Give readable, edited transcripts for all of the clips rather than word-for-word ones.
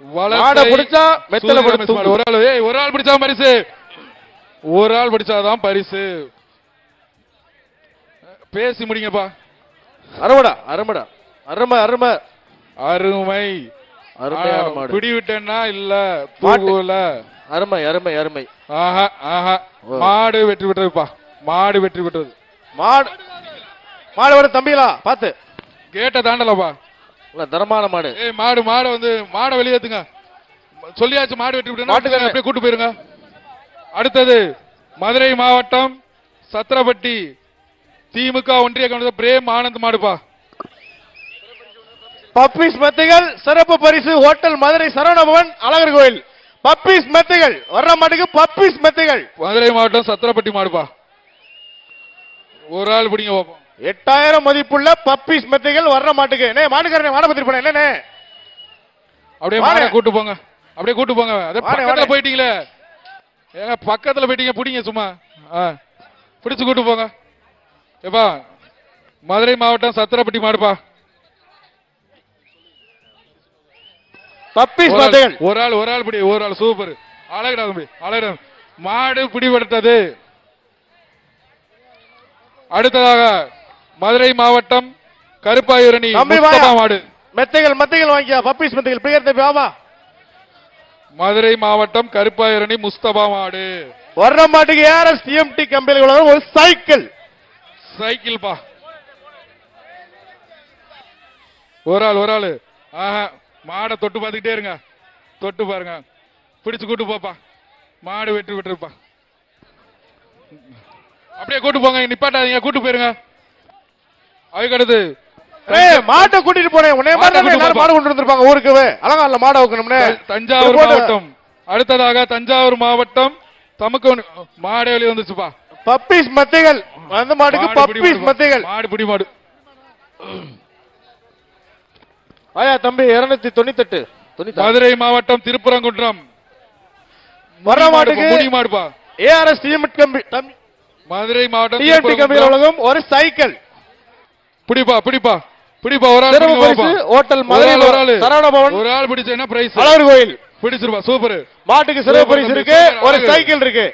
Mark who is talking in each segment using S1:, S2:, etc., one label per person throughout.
S1: பிடிச்சா மெத்தல
S2: ஒரு ஆள் பிடிச்சா பரிசு, ஒரு ஆள் பிடிச்சாதான் பரிசு. பேசி முடிங்கப்பா.
S1: அருமடா அருமடா அருமை அருமை
S2: அருமை. பிடி விட்டேன்னா இல்ல போகல.
S1: அருமை அருமை அருமை.
S2: ஆஹா ஆஹா. மாடு வெற்றி பெற்றதுப்பா. மாடு வெற்றி பெற்றது.
S1: மாடு மாடு வர தம்பிகளா பாத்து
S2: கேட்ட தாண்டலப்பா.
S1: தரமான மாடு.
S2: மாடு மாடு வந்து மாடை வெளியேத்துங்க சொல்லியாச்சு. மாடு வெற்றி விட்டு அப்படியே கூட்டு போயிருங்க. அடுத்தது மதுரை மாவட்டம் சத்திரப்பட்டி திமுக ஒன்றிய கவுன்சிலர் பிரேம் ஆனந்த் மாடுப்பா.
S1: பப்பீஸ் மெத்தைகள் சிறப்பு பரிசு ஹோட்டல் மதுரை சரவணபவன் அழகர் கோயில். பப்பீஸ் மெத்தைகள் வர்ற மாட்டுக்கு பப்பீஸ் மெத்தைகள்.
S2: மதுரை மாவட்டம் சத்திரப்பட்டி மாடுப்பா. ஒரு ஆள் பிடிங்க பாப்போம்.
S1: 8000 மதிப்புள்ள பப்பீஸ் மெத்தைகள் வர்ற மாட்டுக்கு. மாட்டுக்காரனே மாட பத்திரி போன என்ன
S2: அப்படியே மாட கூட்டு போங்க. அப்படியே கூட்டு போங்க. அதே பக்கத்துல போயிட்டீங்களே. ஏங்க பக்கத்துல போயிட்டீங்க பிடிங்க சும்மா. பிடிச்சு கூட்டு போங்க. ஏப்பா மதுரை மாவட்டம் சத்திரப்பட்டி மாடுப்பா.
S1: பப்பீஸ் மெத்தைகள்
S2: ஒரு ஆள் பிடி. ஒரு ஆள் சூப்பர். அழகடா தம்பி அழகடா. மாடு பிடிபடுத்தது. அடுத்ததாக மதுரை மாவட்டம் கருப்பாயூரணி மாடு.
S1: மெத்தைகள் மெத்தைகள் வாங்கியா. பப்பீஸ் மெத்தைகள் பிரியர் தம்பி வாமா.
S2: மதுரை மாவட்டம் கருப்பாயூரணி முஸ்தபா மாடு.
S1: வர்ற மாட்டுக்கு ஏஆர்எஸ் டிஎம்டி கம்பெனிகளோட ஒரு சைக்கிள்.
S2: சைக்கிள் பா. ஒரு ஆள். ஆஹா. மாடை தொட்டு பார்த்துக்கிட்டே இருங்க. தொட்டு பாருங்க. பிடிச்சு கூட்டு போப்பா. மாடு வெற்றி விட்டுருப்பா. அப்படியே கூட்டு போங்க. நிப்பாட்டாதீங்க. கூட்டு போயிருங்க. அதுக்கடுத்து
S1: மாட்டை கூட்டிட்டு போறேன். மாடு கொண்டு வந்திருப்பாங்க ஊருக்கு. அழகா இல்ல மாடை வைக்கணும்னு.
S2: தஞ்சாவூர் மாவட்டம். அடுத்ததாக தஞ்சாவூர் மாவட்டம் தமக்கு மாடே வெளியே வந்துச்சுப்பா.
S1: பப்பீஸ் மெத்தைகள் அந்த மாடுக்கு பப்பீஸ் மெத்தைகள்.
S2: மாடு பிடி மாடு.
S1: ஆயா தம்பி 298.
S2: மதுரை மாவட்டம் திருப்பரங்குன்றம்
S1: வர்ற மாட்டுக்கு
S2: முடி மாடுப்பா.
S1: ஏஆர்எஸ் டிஎம்டி கம்பெனி
S2: மதுரை மாவட்டம்
S1: டிஎம்டி கம்பெனி உலகம் ஒரு சைக்கிள்.
S2: பிடிப்பா பிடிப்பா பிடிப்பா. ஒரு ஆள்
S1: ஹோட்டல் மதுரை சரவணபவன்.
S2: ஒரு ஆள் பிடிச்சா பிரைஸ்
S1: அழகர் கோயில்.
S2: பிடிச்சிருப்பா. சூப்பர்.
S1: மாட்டுக்கு சிறப்பு பரிசு இருக்கு. ஒரு சைக்கிள் இருக்கு.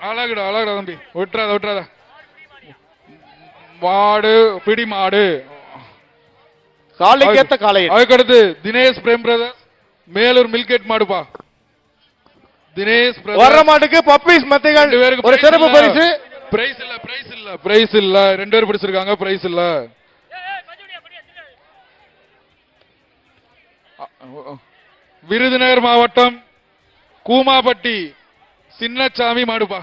S2: அழகுடா அழகுடா தம்பி. விட்டுறாத. மாடு பிடி மாடு.
S1: காலைக்கேத்த காலை.
S2: அதுக்கடுத்து தினேஷ் பிரேம் பிரதர் மேலூர் மில்கேட் மாடுப்பா. தினேஷ்
S1: வர்ற மாட்டுக்கு பப்பீஸ் மெத்தைகள் ஒரு சிறப்பு பரிசு.
S2: பிரைஸ் இல்ல. 2 பேர் பிடிச்சிருக்காங்க. பிரைஸ் இல்ல. விருதுநகர் மாவட்டம் கூமாப்பட்டி சின்னசாமி மாடுப்பா.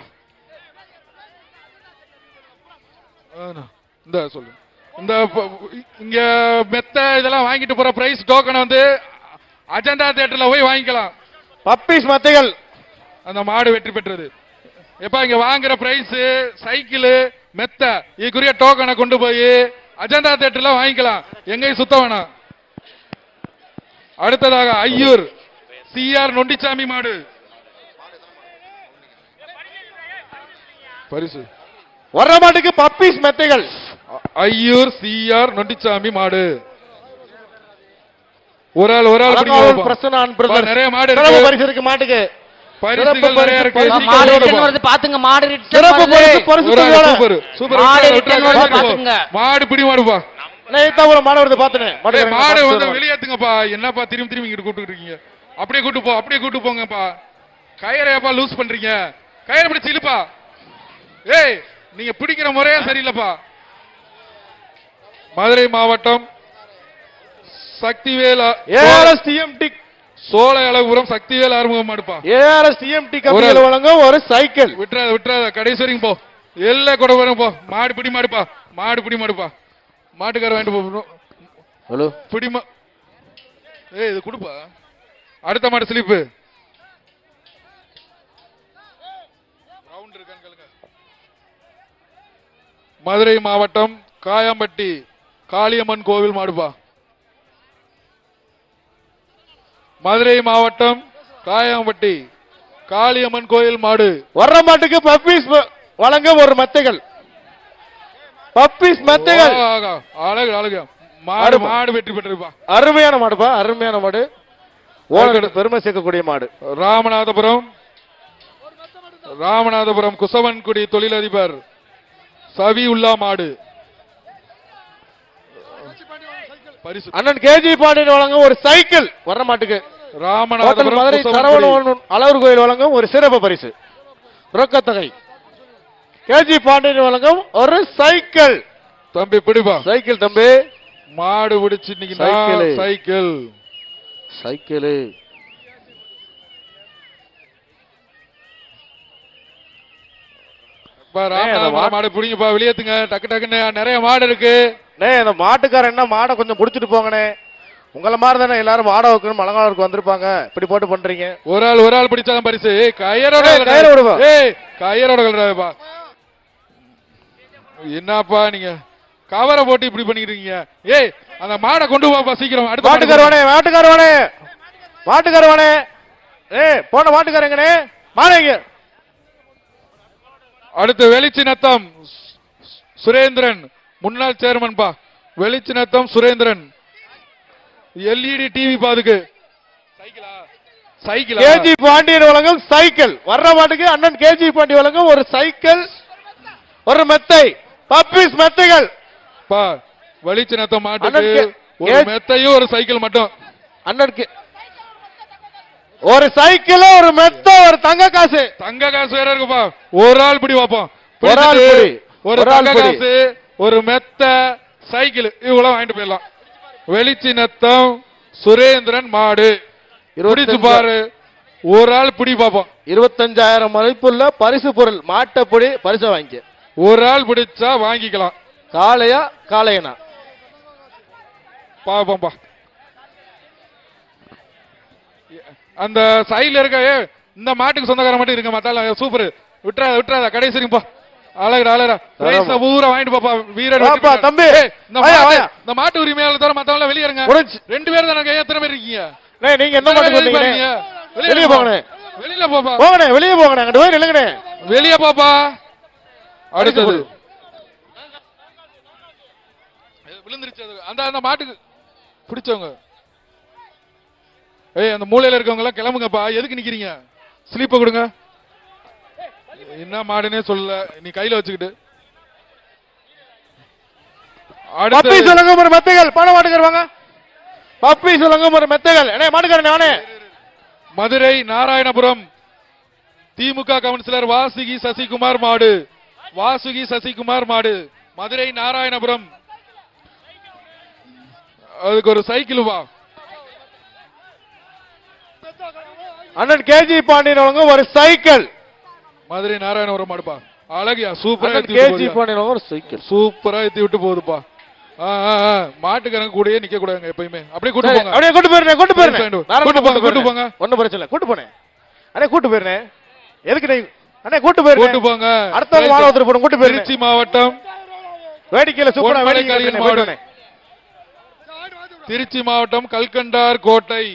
S2: இந்த சொல்லு. இந்த இங்க மெத்த இதெல்லாம் வாங்கிட்டு போற பிரைஸ் டோக்கன் வந்து அஜந்தா தியேட்டர்ல போய் வாங்கிக்கலாம்.
S1: பப்பீஸ் மெத்தைகள்.
S2: அந்த மாடு வெற்றி பெற்றது. எப்ப இங்க வாங்குற பிரைஸ் சைக்கிள் மெத்த இதுக்குரிய டோக்கனை கொண்டு போய் அஜந்தா தியேட்டர்ல வாங்கிக்கலாம். எங்கேயும் சுத்த வேணாம். அடுத்ததாக ஐயூர் சிஆர் நொண்டிச்சாமி மாடு. பரிசு
S1: வர்ற மாட்டுக்கு பப்பீஸ் மெத்தைகள்.
S2: ஐயூர் சிஆர் நொண்டிச்சாமி மாடு. ஒரு ஆள் நிறைய மாடு
S1: பரிசு இருக்கு. மாட்டுக்கு
S2: பரிசுகள் நிறைய இருக்கு.
S3: பாத்துங்க. மாடு
S2: மாடு பிடி மாடுப்பா.
S1: மாடு வருது பாத்துனேன்.
S2: மாடு வந்து வெளியேத்துங்கப்பா. என்னப்பா திரும்பி திரும்பி இங்கிட்டு கூப்பிட்டு இருக்கீங்க. அப்படியே கூட்டு போ. அப்படியே கூட்டு போங்கப்பா. கயிறையப்பா லூஸ் பண்றீங்க. கயிறை பிடிச்சு இழுப்பா. ஏய் நீங்க பிடிக்கிற முறையா சரியில்லப்பா. மதுரை மாவட்டம் சக்திவேல்
S1: ஏஆர்எஸ் டிஎம்டி
S2: சோலை அழகுபுரம் சக்திவேல் ஆறுமுகம் மாடுப்பா.
S1: ஏஆர்எஸ் டிஎம்டி கம்பெனி வழங்கும் ஒரு சைக்கிள்.
S2: விட்டுறாத கடைசி வரைக்கும் போ. எல்லாம் கூட வரும் போ. மாடு பிடி மாடுப்பா. மாடு பிடி மாடுப்பா. மாட்டுக்கார வாங்கிட்டு போ.
S1: ஹலோ
S2: பிடிமா. இது கொடுப்பா. அடுத்த மாடு ஸ்லிப்பு. மதுரை மாவட்டம் காயம்பட்டி காளியம்மன் கோவில் மாடுப்பா. மதுரை மாவட்டம் காயம்பட்டி காளியம்மன் கோயில் மாடு.
S1: வர்ற மாட்டுக்கு பப்பீஸ் வழங்க ஒரு மெத்தைகள். பப்பீஸ் மெத்தைகள்.
S2: அழகு மாடு வெற்றி பெற்றிருப்பா.
S1: அருமையான மாடுப்பா. அருமையான மாடு. ஓனருக்கு பெருமை சேர்க்கக்கூடிய மாடு.
S2: ராமநாதபுரம் குசவன்குடி தொழிலதிபர் சவி உல்லா மாடு பரிசு.
S1: அண்ணன் கேஜி பாண்டியன் வழங்கும் ஒரு சைக்கிள் வர்ற மாட்டுக்கு.
S2: ராமநாதபுரம்
S1: மதுரை சரவணன் அழகர் கோயில் வழங்கும் ஒரு சிறப்பு பரிசு ரொக்கத்தொகை. கேஜி பாண்டியன் வழங்கும் ஒரு சைக்கிள்.
S2: தம்பி பிடிப்பா
S1: சைக்கிள் தம்பி.
S2: மாடு பிடிச்சு இன்னைக்கு சைக்கிள்
S1: சைக்கிள்.
S2: மாடு பிடிங்கப்பா, வெளியேத்துங்க டக்கு டக்குன்னு. நிறைய மாடு இருக்கு.
S1: அந்த மாட்டுக்காரன் என்ன மாடை கொஞ்சம் புடிச்சிட்டு போங்கண்ணே. உங்களை மாதிரி தானே எல்லாரும் மாடை வைக்கணும் மலங்காலருக்கு வந்திருப்பாங்க. இப்படி போட்டு பண்றீங்க. ஒரு
S2: ஆள் பிடிச்சாதான் பரிசு. கயிறோட கயிறோட என்னப்பா நீங்க கவரை போட்டு இப்படி பண்ணிக்கிறீங்க. ஏய் அந்த மாடை கொண்டு போப்பா சீக்கிரம். அடுத்த மாட்டுக்காரவானே போன மாட்டுக்காரங்கண்ணே மாடுங்க. அடுத்து வெளிச்சினத்தம் சுரேந்திரன் முன்னாள் சேர்மன் பா. வெளிச்சினத்தம் சுரேந்திரன் எல்இடி டிவி பாதுக்கு சைக்கிள்.
S1: கேஜி பாண்டியன் வழங்கும் சைக்கிள் வர்ற மாட்டுக்கு. அண்ணன் கேஜி பாண்டி வழங்கும் ஒரு சைக்கிள் ஒரு மெத்தை பப்பீஸ் மெத்தைகள்
S2: பா. வெளிச்சினத்தம் மாட்டுக்கு ஒரு மெத்தையும் ஒரு சைக்கிள் மட்டும்.
S1: அண்ணனுக்கு ஒரு சைக்கிள் ஒரு மெத்த ஒரு தங்க காசு.
S2: தங்க காசு வேற இருக்குப்பா. ஒரு ஆள் பிடி வைப்போம். ஒரு தங்க காசு ஒரு மெத்த சைக்கிள் இவ்வளவு வாங்கிட்டு போயிடலாம். வெளிச்சினத்தம் சுரேந்திரன் மாடு பிடிச்சு பாரு. ஒரு ஆள் பிடி பாப்போம்.
S1: 25,000 மதிப்புள்ள பரிசு பொருள் மாட்டப்பொடி பரிசு வாங்கி
S2: ஒரு ஆள் பிடிச்சா வாங்கிக்கலாம்.
S1: காளையா காளையனா
S2: பாப்போம்பா. அந்த சைடுல இருக்க இந்த மாட்டுக்கு சொந்தக்கார மட்டும் இருக்க மாட்டால சூப்பர். விட்டுறாத கடைசிப்பா. அழகா பூரா வாங்கிட்டு பாப்பா. வீரர்
S1: தம்பி
S2: இந்த மாட்டு உரிமையாளர் தவிர மத்தவங்க வெளியேறுங்க. 2 பேர் தானே. எத்தனை பேர் இருக்கீங்க
S1: நீங்க? என்ன மாட்டுக்கு வெளியே போங்க.
S2: வெளியில போப்பா.
S1: போங்கண்ணே வெளியே போங்கண்ணே. அங்கிட்டு போய் நில்லுங்கண்ணே.
S2: வெளியே பாப்பா. அடுத்தது விழுந்துருச்சு. அந்த மாட்டுக்கு பிடிச்சவங்க அந்த மூலையில இருக்கவங்க எல்லாம் கிளம்புங்கப்பா. எதுக்கு நிக்கிறீங்க? ஸ்லீப்ப கொடுங்க. என்ன மாடுனே சொல்ல நீ கையில வச்சுக்கிட்டு.
S1: பப்பி சொல்லுங்க ஒரு மெத்தைகள் பண மாட்டுக்காரவாங்க. பப்பி சொல்லுங்க ஒரு மெத்தைகள் என்ன மாட்டுக்காரனே.
S2: மதுரை நாராயணபுரம் திமுக கவுன்சிலர் வாசுகி சசிகுமார் மாடு. வாசுகி சசிகுமார் மாடு மதுரை நாராயணபுரம். அதுக்கு ஒரு சைக்கிள் வா.
S1: அண்ணன் கேஜி பாண்டியன் வழங்கும் ஒரு சைக்கிள்.
S2: மதுரை நாராயணபுரம் மாடுப்பா. அழகியா சூப்பரா
S1: கேஜி பாண்டியன் ஒரு சைக்கிள்
S2: சூப்பரா ஏத்தி விட்டு போகுதுப்பா. மாட்டுக்காரங்க கூடயே நிக்க கூடாதுங்க எப்பயுமே. அப்படியே கூட்டு போங்க.
S1: அப்படியே கூட்டு போறேன். கூட்டு போங்க.
S2: ஒன்னும்
S1: பிரச்சனை இல்ல. கூட்டு போனேன். அண்ணே கூட்டு போறேன். எதுக்கு நீ அண்ணே கூட்டு போறேன்.
S2: கூட்டு போங்க.
S1: அடுத்த மாவட்டத்துல போறோம். கூட்டு போறேன்.
S2: திருச்சி மாவட்டம்
S1: வேடிக்கையில சூப்பரா வேடிக்கை.
S2: திருச்சி மாவட்டம் கல்கண்டார் கோட்டை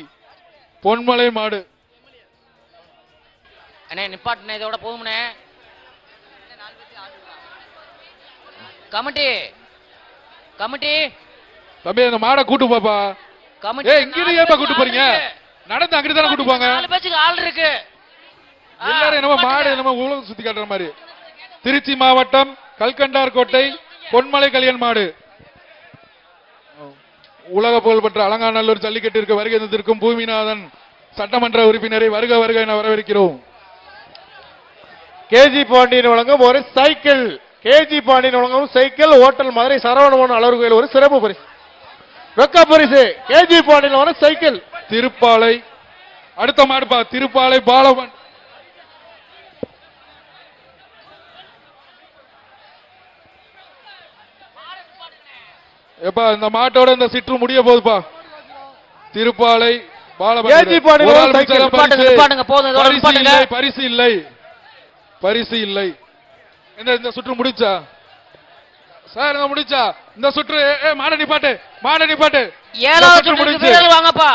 S2: பொன்மலை மாடு.
S3: அண்ணே நிப்பாட்டுனே இதோட போதும்னே. கமிட்டி
S2: தம்பி அந்த மாடை கூட்டு போப்பா. இங்கிட்டு ஏப்பா கூட்டு போறீங்க? நடந்து அங்கிட்டு தானே கூட்டு போங்க.
S3: 4 பேருக்கு ஆள் இருக்கு.
S2: எல்லாரும் என்னமோ மாடு என்னமோ உலகம் சுத்தி காட்டுற மாதிரி. திருச்சி மாவட்டம் கல்கண்டார் கோட்டை பொன்மலை கல்யாண் மாடு. உலக புகழ்பெற்ற அலங்காநல்லூர் ஜல்லிக்கட்டிற்கு வருகை தந்திருக்கும் பூமிநாதன் சட்டமன்ற உறுப்பினரை வருக வருக என வரவேற்கிறோம்.
S1: கேஜி பாண்டியன் வழங்கும் ஒரு சைக்கிள். கேஜி பாண்டியன் வழங்கும் சைக்கிள் ஹோட்டல் மதுரை சரவணபவன் அழகர் கோயில் ஒரு சிறப்பு பரிசு ரொக்க பரிசு. கேஜி பாண்டியன் வர சைக்கிள்.
S2: திருப்பாலை அடுத்த மாடுப்பா. திருப்பாலை பாலவன். எப்பா இந்த மாட்டோட இந்த சிற்று முடிய போகுதுப்பா. திருப்பாலை பாலவன். பரிசு இல்லை. பரிசு இல்லை. இந்த சுற்று முடிச்சா சார்? முடிச்சா இந்த சுற்று. மாட நிப்பாட்டு.
S3: 7வது சுற்று வாங்கப்பா.